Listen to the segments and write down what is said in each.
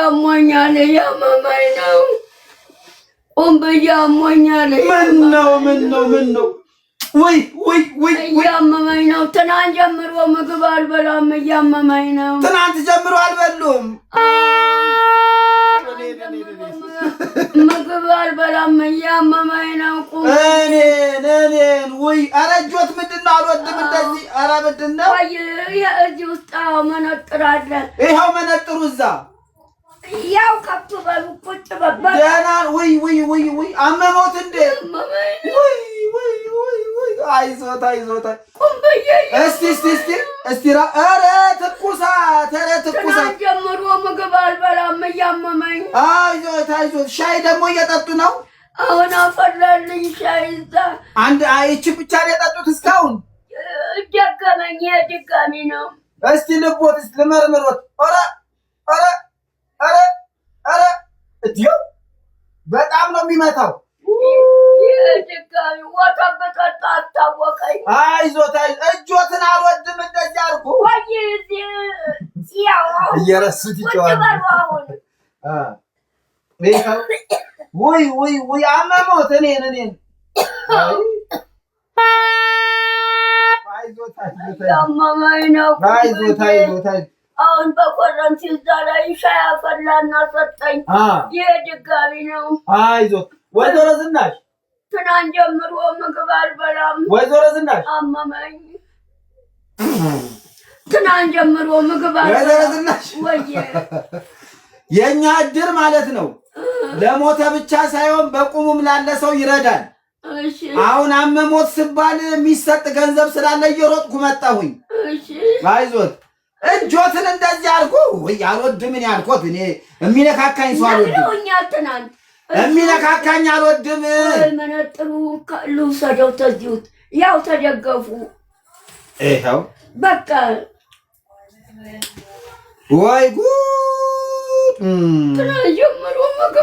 አሞኛል ያመመኝ ነው። ቁምብያ አሞኛል። ምን ነው? ወይ እያመመኝ ነው። ትናንት ጀምሮ ምግብ አልበላም። እያመመኝ ነው። ትናንት ጀምሮ አልበሉም። ምግብ አልበላም። እያመመኝ ነው። እኔን ወይ ኧረ እጆት ምንድን ነው? አልወድም እንደዚህ። ኧረ ምንድን ነው? እዚህ ውስጥ መነጥር አለ። ይኸው መነጥሩ እዛ ያው ከፍ በሉ ቁጭ በባ ደህና። ወይ አመሞት እንዴ? አይዞት ቁምብዬ እስቲ ኧረ ትኩሳት ጀምሮ ምግብ አልበላም። እያመመኝ አይዞት ሻይ ደግሞ እየጠጡ ነው። አሁን አፈላልኝ ሻይ እዛ ይቺ ብቻ ነው የጠጡት እስካሁን። ደገመኝ። ድጋሚ ነው። እስቲ ልቦት ልመርምሮት። ኧረ እዲው በጣም ነው የሚመታው። ድጋሚ ወተት በጠጣ አስታወቀኝ። አይዞት እጆትን አልወድም እንደዚህ አድርጉ። እየረሱት ይጨዋል። ወይ አመሞት እኔን አመመኝ ነው። አይዞት አሁን በኮረንቲ እዛ ላይ ሻይ አፈላና ሰጠኝ። ይሄ ድጋሚ ነው። አይዞት ወይዘሮ ዝናሽ ትናንት ጀምሮ ምግብ አልበላም። ወይዘሮ ዝናሽ አመመኝ። ትናንት ጀምሮ ምግብ አልበላም። ወይዘሮ ዝናሽ የኛ እድር ማለት ነው ለሞተ ብቻ ሳይሆን በቁሙም ላለ ሰው ይረዳል። አሁን አመሞት ሲባል የሚሰጥ ገንዘብ ስላለ እየሮጥኩ መጣሁኝ። አይዞት እጆትን እንደዚህ አልኩ። ወይ አልወድም እኔ አልኩት። እኔ የሚነካካኝ ሰው አልወድም። የሚነካካኝ አልወድም። መነጥሩ ልውሰደው። ተዚሁት ያው ተደገፉ። ይኸው በቃ ወይ ጉድ!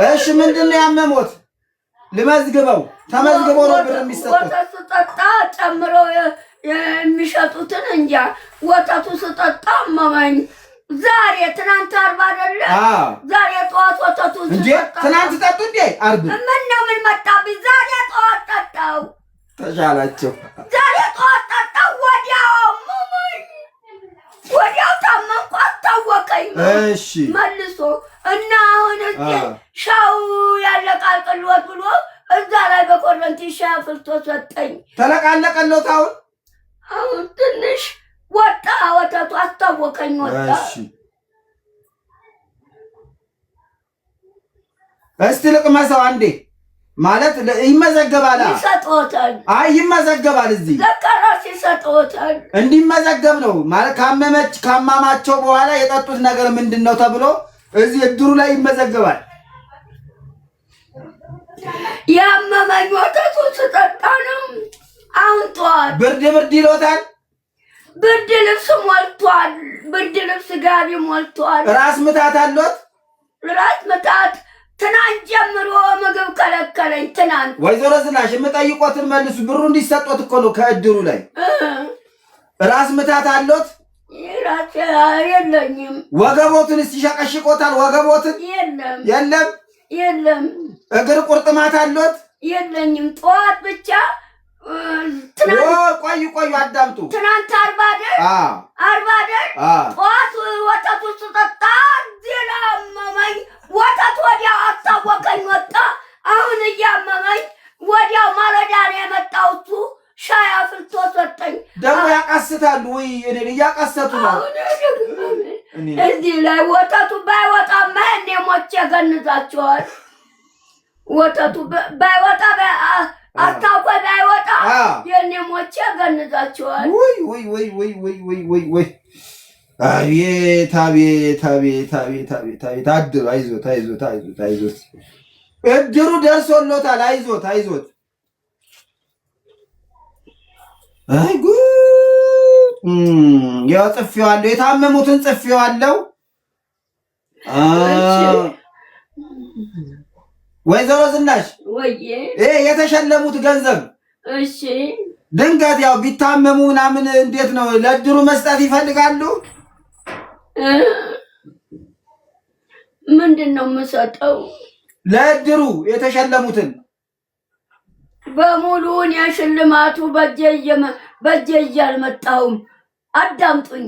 እሺ ምንድን ነው ያመሞት? ልመዝግበው። ተመዝግቦ ነው ብር የሚሰጡት። ወተት ስጠጣ ጨምሮ የሚሸጡትን እንጃ። ወተቱ ስጠጣ አመመኝ። ዛሬ ትናንት ዓርብ አይደለ? ዛሬ ጠዋት ወተቱ እንዴ ትናንት ጠጡ እንዴ? ዓርብ ምን መጣብኝ? ዛሬ ጠዋት ጠጣው። ተሻላቸው። ዛሬ ጠዋት ጠጣው። ወዲያው አመመኝ። ወዲያው ታመምኩ። አስታወቀኝ። እሺ መልሶ እና አሁን ሻው ያለቃልቅልዎት ብሎ እዛ ላይ በኮረንቲ ሻይ አፍልቶ ሰጠኝ። ተለቃለቀሎት። አሁን ትንሽ ወጣ ወተቱ። አስታወቀኝ። ወጣ። እስቲ ልቅመሰው አንዴ። ማለት ይመዘገባል። ይሰጥዎታል። ይመዘገባል። እዚህ ለቀራስ ይሰጥዎታል። እንዲመዘገብ ነው ማለት ካማማቸው በኋላ የጠጡት ነገር ምንድን ነው ተብሎ እዚህ እድሩ ላይ ይመዘገባል። ያመመኝ ወተቱ ስጠጣ ነው። አሁን ጠዋት ብርድ ይሎታል። ብርድ ልብስ ሞልቷል። ብርድ ልብስ ጋቢ ሞልቷል። ራስ ምታት አሎት። ራስ ምታት ትናንት ጀምሮ ምግብ ከለከለኝ። ትናንት ወይዘሮ ዝናሽ የምጠይቆትን መልሱ። ብሩ እንዲሰጡት እኮ ነው ከእድሩ ላይ። ራስ ምታት አሎት? ራስ የለኝም። ወገቦትን ይሸቀሽቆታል? ወገቦትን የለም። እግር ቁርጥማት አሎት? የለኝም። ጠዋት ብቻ ቆዩ አዳምጡ። ትናንት ዓርብ አይደል? ጠዋት ወተቱ ስጠጣ ዜና አመመኝ። ወተት ወዲያው አስታወቀኝ። ወጣ። አሁን እያመመኝ ወዲያው ማለዳ ነው የመጣሁት። ሻይ አፍልቶ ሰጠኝ። ደግሞ ያቃስታሉ ወይ? እኔን እያቃሰቱ ነው። እዚህ ላይ ወተቱ ባይወጣማ እኔ ሞቼ ገንዛቸዋል። ወተቱ ባይወጣ አስታውቆ ባይወጣ የኔ ሞቼ ገንዛቸዋል። ወይ አቤት አድሩ። አይዞት እድሩ ደርሶሎታል። አይዞት አይ ጉድ! ያው ጽፌዋለሁ። የታመሙትን ጽፌዋለሁ። ወይዘሮ ዝናሽ የተሸለሙት ገንዘብ ድንገት ያው ቢታመሙ ምናምን እንዴት ነው ለእድሩ መስጠት ይፈልጋሉ? ምንድነው የምሰጠው? ለእድሩ የተሸለሙትን በሙሉውን የሽልማቱ በጀ አልመጣሁም። አዳምጡኝ።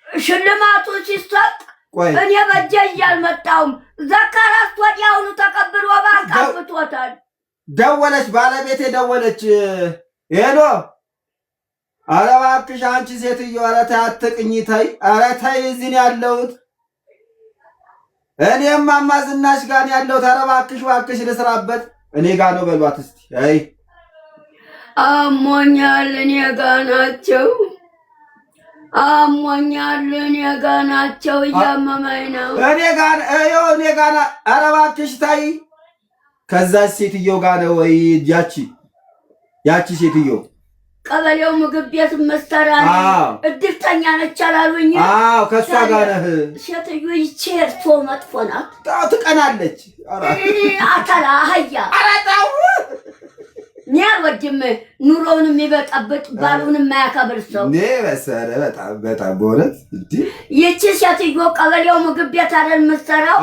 ሽልማቱ ሲሰጥ እኔ በጀ አልመጣሁም። ዘካራስ ወዲያውኑ ተቀብሎ ባንክ አፍቶታል። ደወለች፣ ባለቤቴ ደወለች። ሄሎ፣ ኧረ እባክሽ አንቺ ሴትዮ፣ ኧረ ተይ አትቅኝ፣ ተይ፣ ኧረ ተይ፣ እዚህ ነው ያለሁት። እኔም እማማ ዝናሽ ጋር ነው ያለሁት። ኧረ እባክሽ ልስራበት። እኔ ጋር ነው በሏት እስቲ። አይ አሞኛል፣ እኔ ጋር ናቸው። አሞኛል፣ እኔ ጋር ናቸው። እያመመኝ ነው። እኔ ጋር ኧረ እባክሽ ተይ። ከዛች ሴትዮ ጋር ነው ወይ? ያቺ ሴትዮ ቀበሌው ምግብ ቤት መስተራ እድርተኛ ነች አላሉኝ? አዎ፣ ከሷ ጋር ነህ። ሴትዮ ይቺ እርሶ መጥፎ ናት። ትቀናለች። አካላ አህያ አራጣው እኔ አልወድም። ኑሮውን የሚበጣበጥ ባሉን የማያከብር ሰው እኔ በሰረ በጣም በእውነት ይቺ ሴትዮ ቀበሌው ምግብ ቤት አይደል የምትሰራው?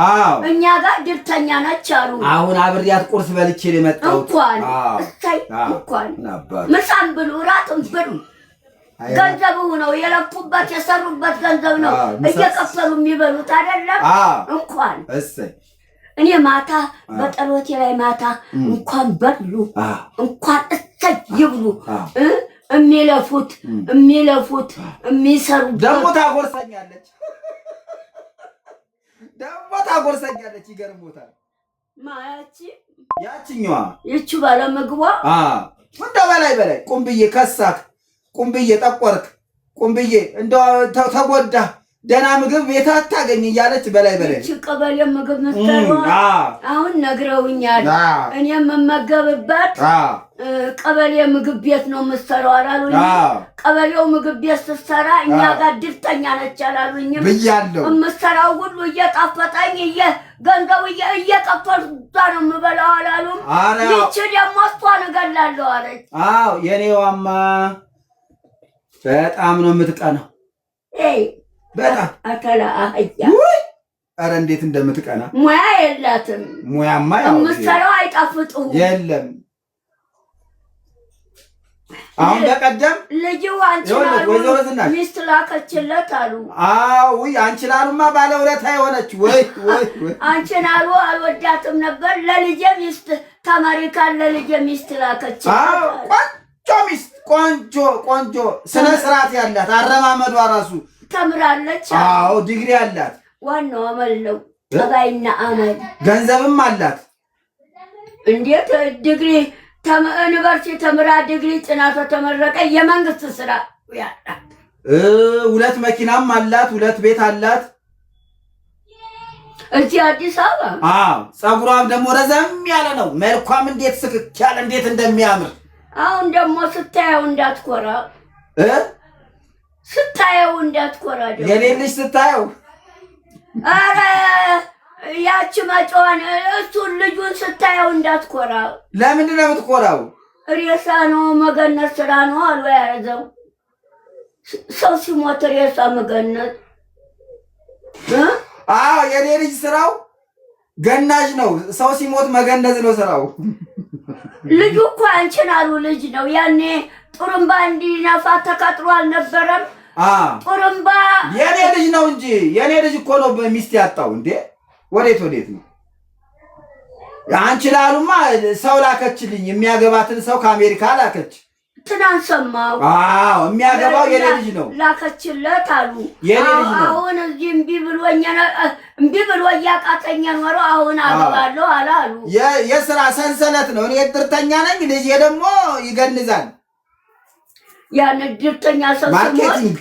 እኛ ጋር ድርተኛ ነች አሉ። አሁን አብሬያት ቁርስ በልቼ ነው የመጣሁት። እንኳን ምሳም ብሉ እራትም ብሉ። ገንዘቡ ነው የለፉበት የሰሩበት ገንዘብ ነው እየከፈሉ የሚበሉት አይደለም? እንኳን እኔ ማታ በጠሎቴ ላይ ማታ እንኳን በሉ እንኳን እሰይ ይብሉ። የሚለፉት የሚሰሩት ደግሞ ታጎርሰኛለች። ይገርሞታል። ያችኛዋ ይቺ ባለ ምግቧ እንደው በላይ ቁምብዬ ከሳክ፣ ቁምብዬ ጠቆርክ፣ ቁምብዬ እንደው ተጎዳ ደህና ምግብ ቤት አታገኝ እያለች በላይ እቺ ቀበሌ ምግብ ምትሰራ አሁን ነግረውኛል። እኔ የምመገብበት ቀበሌ ምግብ ቤት ነው የምትሰራው አላሉኝ? ቀበሌው ምግብ ቤት ስትሰራ እኛ ጋር ድርተኛ ነች አላሉኝም? ብያለሁ። የምትሰራው ሁሉ እየጣፈጠኝ ገንዘቡ እየከፈልኩ ነው የምበላው አላሉም? ይቺ ደግሞ እሷን እገላለሁ አለች። አዎ የኔዋማ በጣም ነው የምትቀናው። በጣም አካላ አህያ ኧረ እንዴት እንደምትቀና ሙያ የላትም። ሙያማ የምትሰራው አይጣፍጡም። የለም አሁን በቀደም ልጅ አንቺ ሚስት ላከችለት አሉ። አዎ አንቺላሉማ ባለውለታ የሆነች ወይ አንቺላሉ አልወዳትም ነበር። ለልጄ ሚስት ተመሪካን ለልጄ ሚስት ላከችለት። ቆንጆ ሚስት፣ ቆንጆ ስነ ስርዓት ያላት አረማመዷ ራሱ ተምራለች። አዎ ዲግሪ አላት። ዋናው አመል ነው፣ ጠባይና አመል። ገንዘብም አላት። እንዴት ዲግሪ ዩኒቨርሲቲ ተምራ ዲግሪ ጽናቷ ተመረቀ። የመንግስት ስራ ያላት 2 መኪናም አላት፣ 2 ቤት አላት እዚህ አዲስ አበባ። አዎ ፀጉሯም ደግሞ ረዘም ያለ ነው። መልኳም እንዴት ስክክ ያለ እንዴት እንደሚያምር። አሁን ደግሞ ስታየው እንዳትኮራ ስታየው እንዳትኮራ ደግሞ የሌለሽ ስታየው። አረ ያቺ መጫዋን እሱን ልጁን ስታየው እንዳትኮራ። ለምንድን ነው የምትኮራው? ሬሳ ነው መገነዝ ስራ ነው አሉ ያዘው። ሰው ሲሞት ሬሳ መገነዝ። አዎ የኔ ልጅ ስራው ገናዥ ነው። ሰው ሲሞት መገነዝ ነው ስራው። ልጁ እኮ አንቺን አሉ ልጅ ነው። ያኔ ጥሩምባ እንዲነፋ ተቀጥሮ አልነበረም? ጥሩምባ የኔ ልጅ ነው እንጂ የኔ ልጅ እኮ ነው ሚስት ያጣው እንዴ። ወዴት ነው? አንቺ ላሉማ ሰው ላከችልኝ፣ የሚያገባትን ሰው ከአሜሪካ ላከች። ትናንት ሰማሁ። አዎ የሚያገባው የኔ ልጅ ነው ላከችለት አሉ። የኔ ልጅ ነው። አሁን እዚህ እምቢ ብሎ እያቃተኛ ኖሮ አሁን አገባለሁ አላሉ። የስራ ሰንሰለት ነው። እኔ እድርተኛ ነኝ፣ ልጄ ደግሞ ይገንዛል። ያን እድርተኛ ሰው ማርኬቲንግ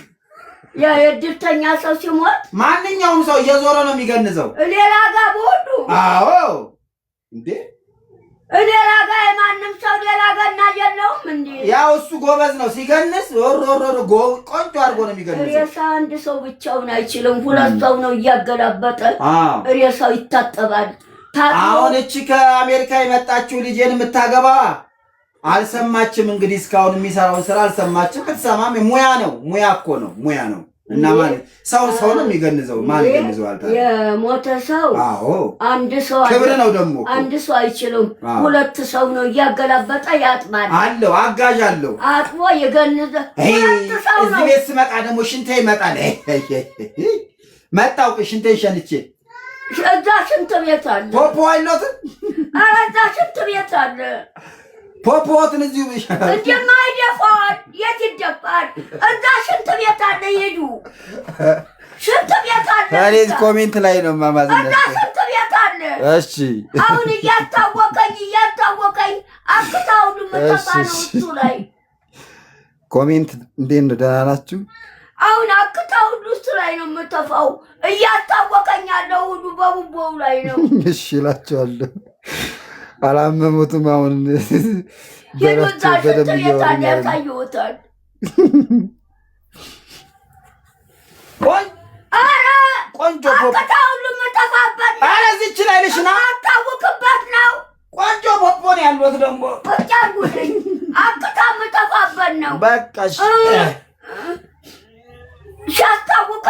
የእድርተኛ ሰው ሲሞት ማንኛውም ሰው እየዞረ ነው የሚገንዘው። ሌላ ጋር በሁሉ አዎ እንዴ ሌላ ጋር የማንም ሰው ሌላ ጋር እና የለውም እንዴ። ያው እሱ ጎበዝ ነው ሲገንስ፣ ቆንጆ አድርጎ ነው የሚገንዘው። ሬሳ አንድ ሰው ብቻውን አይችልም። 2 ሰው ነው እያገላበጠ ሬሳው ይታጠባል። አሁን እቺ ከአሜሪካ የመጣችው ልጄን የምታገባዋ አልሰማችም። እንግዲህ እስካሁን የሚሰራውን ስራ አልሰማችም። ብትሰማም ሙያ ነው። ሙያ እኮ ነው። ሙያ ነው። እና ማለት ሰው ነው የሚገንዘው። ማን ይገንዘዋል? የሞተ ሰው አንድ ሰው ክብር ነው ደግሞ አንድ ሰው አይችልም። ሁለት ሰው ነው እያገላበጠ ያጥባል። አለው አጋዥ አለው አጥቦ የገንዘ ሁለት ሰው ነው። እዚህ ቤት ስመጣ ደግሞ ሽንቴ ይመጣል። መጣው ሽንቴ ሸንቼ እዛ ሽንት ቤት አለ። ፖፖ አይሎትም። ኧረ እዛ ሽንት ቤት አለ። ፖፖትን እዚሁ እንደማይደፋል የት ይደፋል? እዛ ሽንት ቤት አለ። ሂዱ ሽንት ቤት አለ። እኔ ኮሜንት ላይ ነው ማማዝነት። እዛ ሽንት ቤት አለ። እሺ አሁን እያታወቀኝ አክታው ልመጣ ነው እሱ ላይ ኮሜንት እንዴት ነው? ደህና ናችሁ? አሁን አክታው እሱ ላይ ነው የምተፋው። እያታወቀኝ ያለው ሁሉ በቡቦው ላይ ነው። እሺ እላቸዋለሁ። አላመሙትም። አሁን በራቸው በደም ያሳየውታል። ቆንጆ አክታው ልመጣፋበት ነው። አረ እዚች ላይ ልሽ ነው አታውቅበት ነው። ቆንጆ ፖፖን ያሉት ደግሞ ወጣጉልኝ አክታ መጣፋበት ነው። በቃሽ ሻታውቀ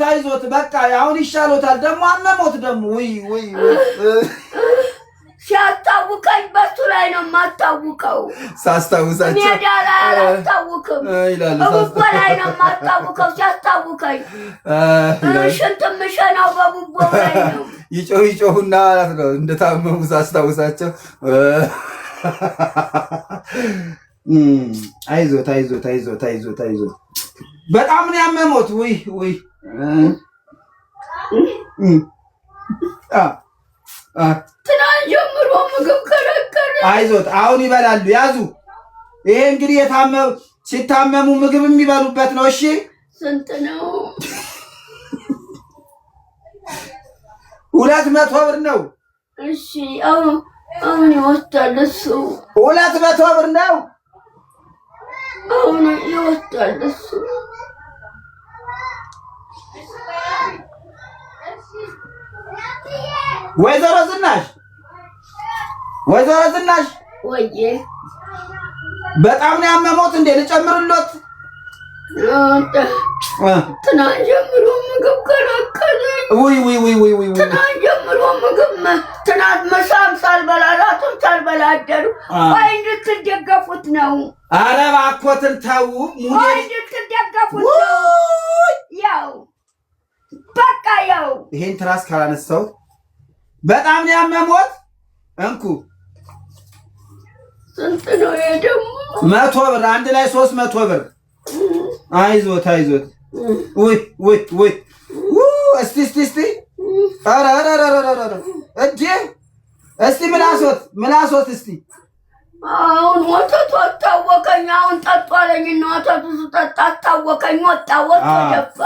አይዞት በቃ አሁን ይሻሎታል። ደግሞ አመሞት ደግሞ ወይ ሲያስታውቀኝ በሱ ላይ ነው የማታውቀው። ሳስታውሳቸው ሜዳ ላይ አላስታውቅም በቡቦ ላይ ነው የማታውቀው። ሲያስታውቀኝ ሽንት ምሸናው በቡቦ ላይ ነው። ይጮሁና ማለት ነው እንደታመሙ ሳስታውሳቸው አይዞት በጣም ነው ያመሞት። ወይ ትናንት ጀምሮ ምግብ ከለከለ። አይዞት አሁን ይበላሉ። ያዙ። ይሄ እንግዲህ ሲታመሙ ምግብ የሚበሉበት ነው። እሺ ስንት ነው? 200 ብር ነው። እሺ አሁን ይወስዳል እሱ። 200 ብር ነው። አሁን ይወስዳል እሱ። ወይዘሮ ዝናሽ ወይዬ በጣም ነው ያመሞት። እንዴ ልጨምርሎት? ትናንት ጀምሮ ምግብ ከለከለኝ። ወይ ትናንት ጀምሮ ምግብ ትናንት ምሳም ሳልበላ እራቱም ሳልበላ አደሩ። ቆይ እንድትደገፉት ነው። ኧረ እባክዎትን ተው። ቆይ እንድትደገፉት ነው። ያው በቃ ይሄን ትራስ ካላነሳሁት በጣም ነው ያመሞት። እንኩ ስንት ነው ይሄ ደግሞ? 100 ብር አንድ ላይ 300 ብር። አይዞት ወይ እስቲ ኧረ እጄ እስቲ ምላሶት እስቲ አሁን ወተቱ አታወቀኝ። አሁን ጠጡ አለኝና ወተቱ ስጠጣ አታወቀኝ። ወጣ ደፋ።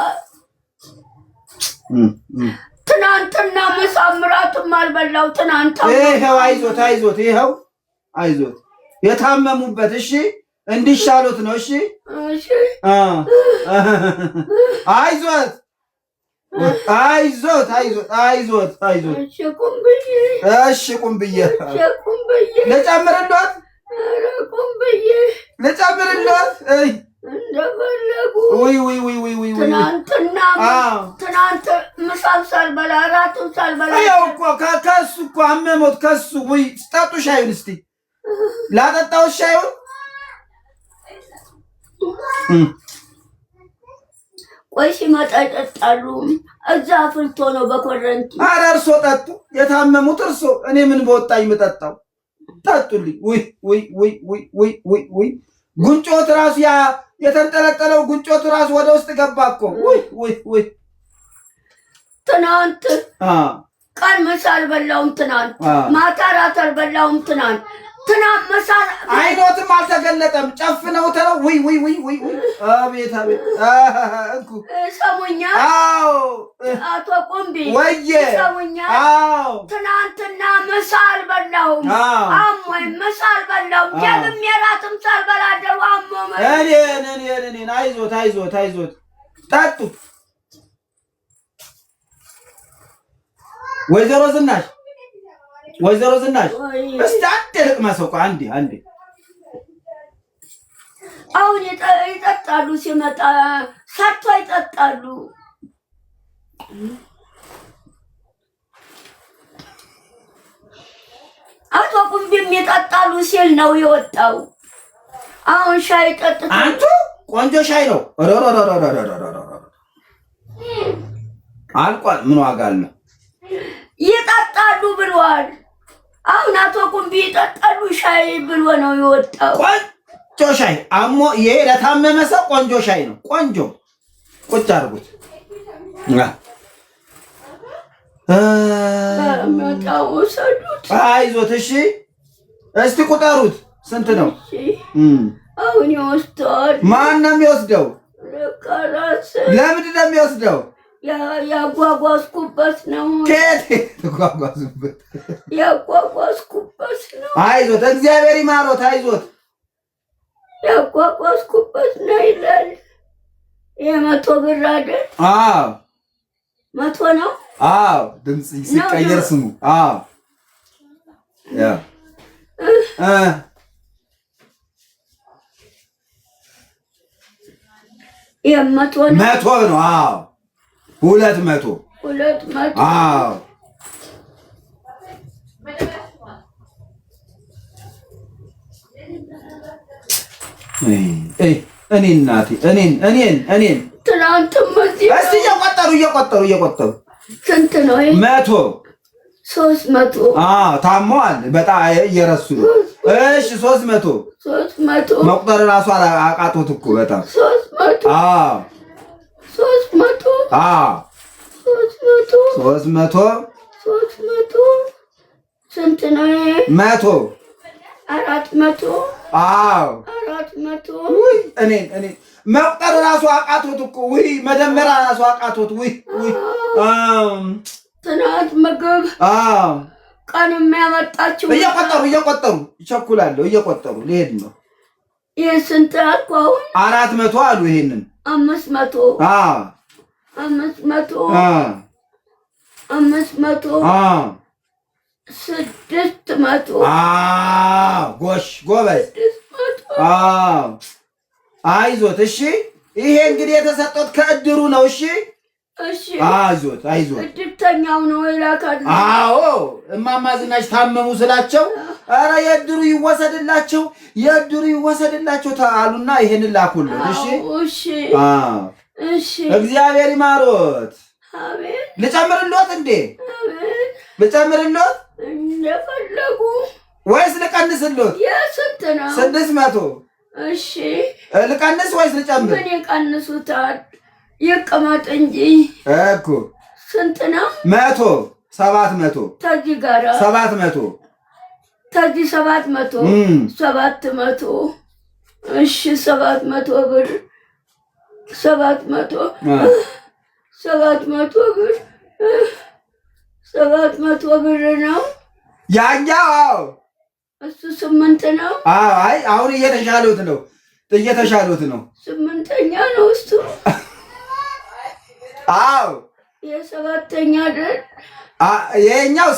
ትናንትና ምሳም እራትም አልበላው። ትናንት ይኸው አይዞት የታመሙበት። እሺ እንዲሻሉት ነው። እሺ አይዞት እሺ ቁምብዬ ልጨምርሎት እንደፈለጉ ወይ ትናንት ምሳም ሳልበላ እራትም ሳልበላ ያው እኮ ከሱ እኮ አመሞት። ከሱ ወይ ጠጡ። ሻዩን እስቲ ላጠጣው ሻዩን። ቆይ ሲመጣ ይጠጣሉ። እዛ አፍልቶ ነው በኮረንቲ። ኧረ እርሶ ጠጡ። የታመሙት እርሶ። እኔ ምን በወጣኝ የምጠጣው? ጠጡልኝ። ወይ ጉንጮት ራሱ የተንጠለጠለው ጉንጮት ራሱ ወደ ውስጥ ገባ እኮ። ወይ ትናንት ቀን ምሳ አልበላውም። ትናንት ማታ እራት አልበላውም። ትናንት ምሳ አይኖትም አልተገለጠም። ጨፍነው ተለው። ወይ አቤት እንኩ ሰሙኛ። አዎ አቶ ቁምቢ ወዬ ሰሙኛ። አዎ ትናንትና ምሳ አልበላሁም። አሞኝ ምሳ አልበላሁም። ደግሜ እራትም ሳልበላ አደሩ። አሞኝ እኔን አይዞት ጠጡ። ወይዘሮ ዝናሽ እስቲ አንዴ ልቅመሰው። አንዴ አሁን ይጠጣሉ፣ ሲመጣ ሰርቶ ይጠጣሉ። አቶ ቁምቢም ይጠጣሉ ሲል ነው የወጣው። አሁን ሻይ ጠጥቶ አንቱ ቆንጆ ሻይ ነው አልቋል። ምን ዋጋ አለው? ይጠጣሉ ብሏል። አሁን አቶ ቁምቢ ይጠጣሉ ሻይ ብሎ ነው የወጣው። ቆንጆ ሻይ አሞ ይሄ ለታመመ ሰው ቆንጆ ሻይ ነው። ቆንጆ ቁጭ አድርጉት። አይዞት። እሺ እስቲ ቁጠሩት። ስንት ነው? አሁን ይወስደዋል። ማን ነው የሚወስደው? ለምንድን ነው የሚወስደው? ያጓጓዝኩበት ነው። ከየት ተጓጓዙበት? ያጓጓዝኩበት ነው። አይዞት፣ እግዚአብሔር ይማሮት። አይዞት፣ ያጓጓዝኩበት ነው ይላል። የመቶ ብር አይደል? አዎ መቶ ነው። አዎ ድምፅ ሲቀየር ስሙ። አዎ ያ የመቶ ነው። መቶ ነው። አዎ 200 አዎ እኔ እናቴ እኔን ትናንትም እስቲ እየቆጠሩ ስንት ነው? 100 300 ታሟል። በጣም እየረሱ ነው። እሺ 300 መቁጠር እራሱ አቃቶት እኮ በጣም 300 ስንት ነው? 100 400 400 እኔን መቁጠር እራሱ አቃቶት እኮ መደመር እራሱ አቃቶት። ትናንት ምግብ ቀን የሚያመጣችው እየቆጠሩ ይቸኩላለሁ። እየቆጠሩ ሊሄድ ነው። ይህ ስንት አልኩ? አሁን 400 አሉ። ይሄንን 500 600 ጎሽ ጎበዝ። አይዞት። እሺ ይሄ እንግዲህ የተሰጠት ከእድሩ ነው። እሺ አይዞት። እድርተኛው ነው ይላካል። አዎ እማማ ዝናሽ ታመሙ ስላቸው ኧረ የእድሩ ይወሰድላቸው አሉና ይሄንን ላኩልን። እሺ እግዚአብሔር ይማሮት። አሜን። ልጨምርልዎት እንዴ? ልጨምርልዎት እንደፈለጉ ወይስ ልቀንስልዎት? የስንት ነው? 600 እሺ ልቀንስ ወይስ ልጨምር? ምን ይቀንሱታል? ይቀመጥ እንጂ እኮ ስንት ነው? 100 700 ተዚህ ጋራ 700 ተዚህ 700 እሺ 700 ብር 700 ብር ነው ያኛው። እሱ 8 ነው። አይ አሁን እየተሻሉት ነው። 8ኛ ነው እሱ። የሰባተኛ አይደል? ይሄኛው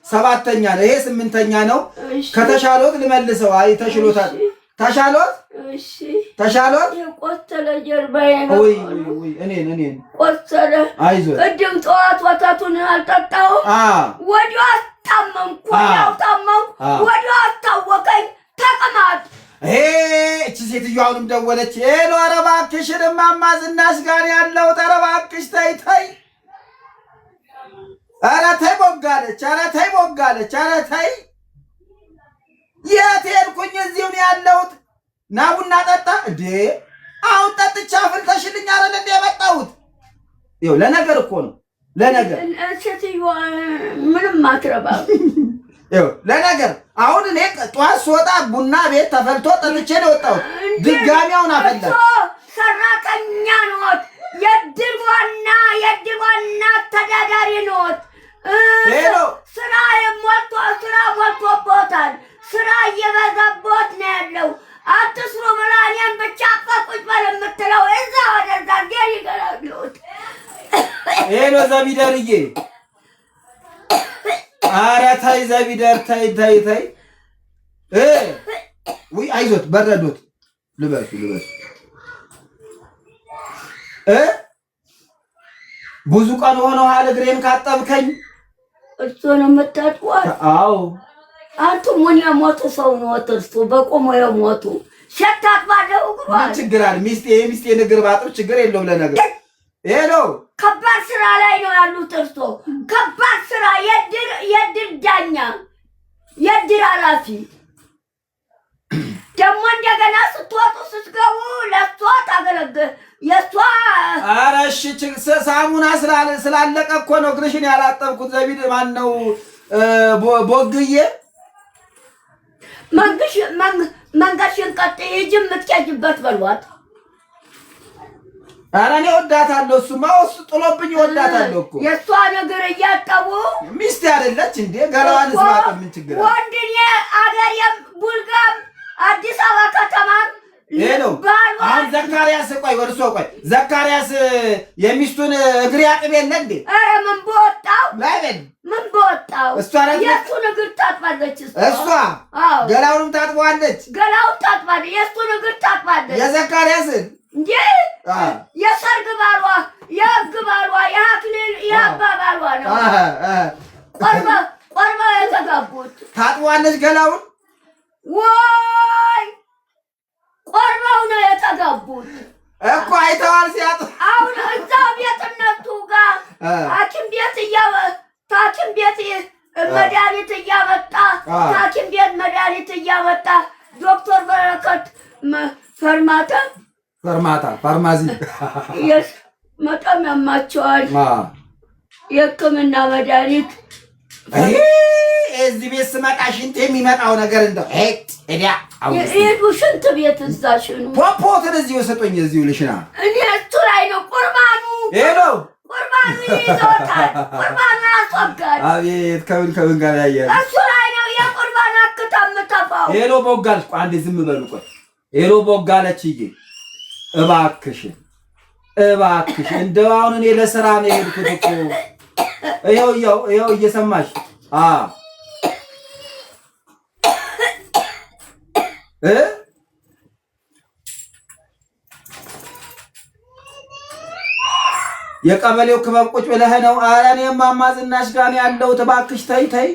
7ኛ ነው። ይሄ 8ኛ ነው። ከተሻሎት ልመልሰው። አይ ተሽሎታል። ተሻሎት? እሺ ተሻሎት? የቆሰለ ጀርባዬ ነው። እኔን ቆሰለ። አይዞህ። ቅድም ጠዋት ወተቱን አልጠጣሁም። ወዲያው አስታመምኩ። ወዲያው አስታወቀኝ። ተቀማጥ እቺ ሴትዮ አሁንም ደወለች። ሄሎ ኧረ እባክሽን እማማ ዝናሽ ጋር ያለው ኧረ እባክሽ ተይ። ኧረ ተይ ቦጋለች። የት ሄድኩኝ? እዚሁ ነው ያለሁት። ና ቡና ጠጣ እንዴ? አሁን ጠጥቼ አፍልተሽልኝ አይደል እንደ የመጣሁት? ይኸው ለነገር እኮ ነው። ለነገር ሴትዮዋ ምንም አትረባም። ይኸው ለነገር አሁን እኔ ጠዋት ስወጣ ቡና ቤት ተፈልቶ ጠጥቼ ነው የወጣሁት። ድጋሚ አሁን አፈላች። ሰራተኛ ነዎት? የእድር ዋና ተዳዳሪ ነዎት? ስራ ሞልቶበታል። ስራ እየበዛቦት ነው ያለው። አትስሩ ብላ እኔን ብቻ ቁጭ በል የምትለው እዛ ወደዛ ጌር ይገላግሉት። ሄሎ ዘቢደርዬ፣ ኧረ ተይ ዘቢደር ተይ። ውይ አይዞት፣ በረዶት ልበሱ ብዙ ቀን ሆኖሃል እግሬን ካጠብከኝ። እርሶ ነው የምታጥቧት? አዎ። አንቱ ምን የሞቱ ሰው ነው እርሶ? በቆሞ የሞቱ ሸታጥባለው እግሯ። ምን ችግር አለ? የሚስቴን እግር ባጥብ ችግር የለውም። ለነገር ይሄ ነው። ከባድ ስራ ላይ ነው ያሉት እርሶ። ከባድ ስራ፣ የድር ዳኛ፣ የድር ኃላፊ ደግሞ እንደገና ስትወጡ ስትገቡ ለሷ ታገለግል የሷ። ኧረ እሺ ሳሙና ስላለቀ እኮ ነው እግርሽን ያላጠብኩት። ዘቢድ ማን ነው? ቦግዬ መንገድሽን ቀጥይ ሂጂ የምትሄጂበት በሏት። ኧረ እኔ እወዳታለሁ። እሱማ እሱ ጥሎብኝ እወዳታለሁ እኮ። የእሷን እግር እያጠቡ ሚስቴ አይደለች እንዴ? ገለዋን ስማጠብ ምን ችግር አለ? ወንድኔ አገሬም ቡልጋም አዲስ አበባ ከተማም ይሄ ነው። አሁን ዘካርያስ ቆይ ወርሶ ቆይ ዘካርያስ የሚስቱን እግር ያጥብ የለ እንዴ? ኧረ ምን በወጣው ላይበል ምን በወጣው። እሷ አይደል የእሱን እግር ታጥባለች እሷ። ገላውንም ታጥበዋለች። ገላውን ታጥባለች። የእሱን እግር ታጥባለች። የዘካርያስን እንዴ የሰርግ ባሏ፣ የህግ ባሏ፣ የአክሊል የአባ ባሏ ነው። ቆርባ የተጋቡት ታጥበዋለች ገላውን። ወይ ቆርበው ነው የተጋቡት እኮ አይተዋል ሲያጥብ። አሁን እዛ ቤት እነሱ ጋር ሐኪም ቤት መድኃኒት እያመጣ ሐኪም ቤት መድኃኒት እያመጣ ዶክተር በረከት ፋርማሲ መጠም ያማቸዋል። የሕክምና መድኃኒት እዚህ ቤት ስመጣ ሽንት የሚመጣው ነገር እንደው ሄዱ ሽንት ቤት እዛ ሽኑ ፖፖትን እዚሁ ስጡኝ። እዚሁ ልሽና እኔ እሱ ላይ ነው ቁርባኑ ይዞታል። ቁርባኑ ያስወጋል። አቤት ከምን ጋር ያያል? እሱ ላይ ነው የቁርባን አክታ የምተፋው። ሄሎ ቦጋለች። አንዴ ዝም በሉ ቆይ። ሄሎ ቦጋለች። እባክሽ እንደው አሁን እኔ ለስራ ነው የሄድኩት እኮ። ይኸው እየሰማሽ የቀበሌው ክበብ ቁጭ ብለህ ነው? ኧረ እኔ እማማ ዝናሽ ጋር ነው ያለሁት። እባክሽ ተይ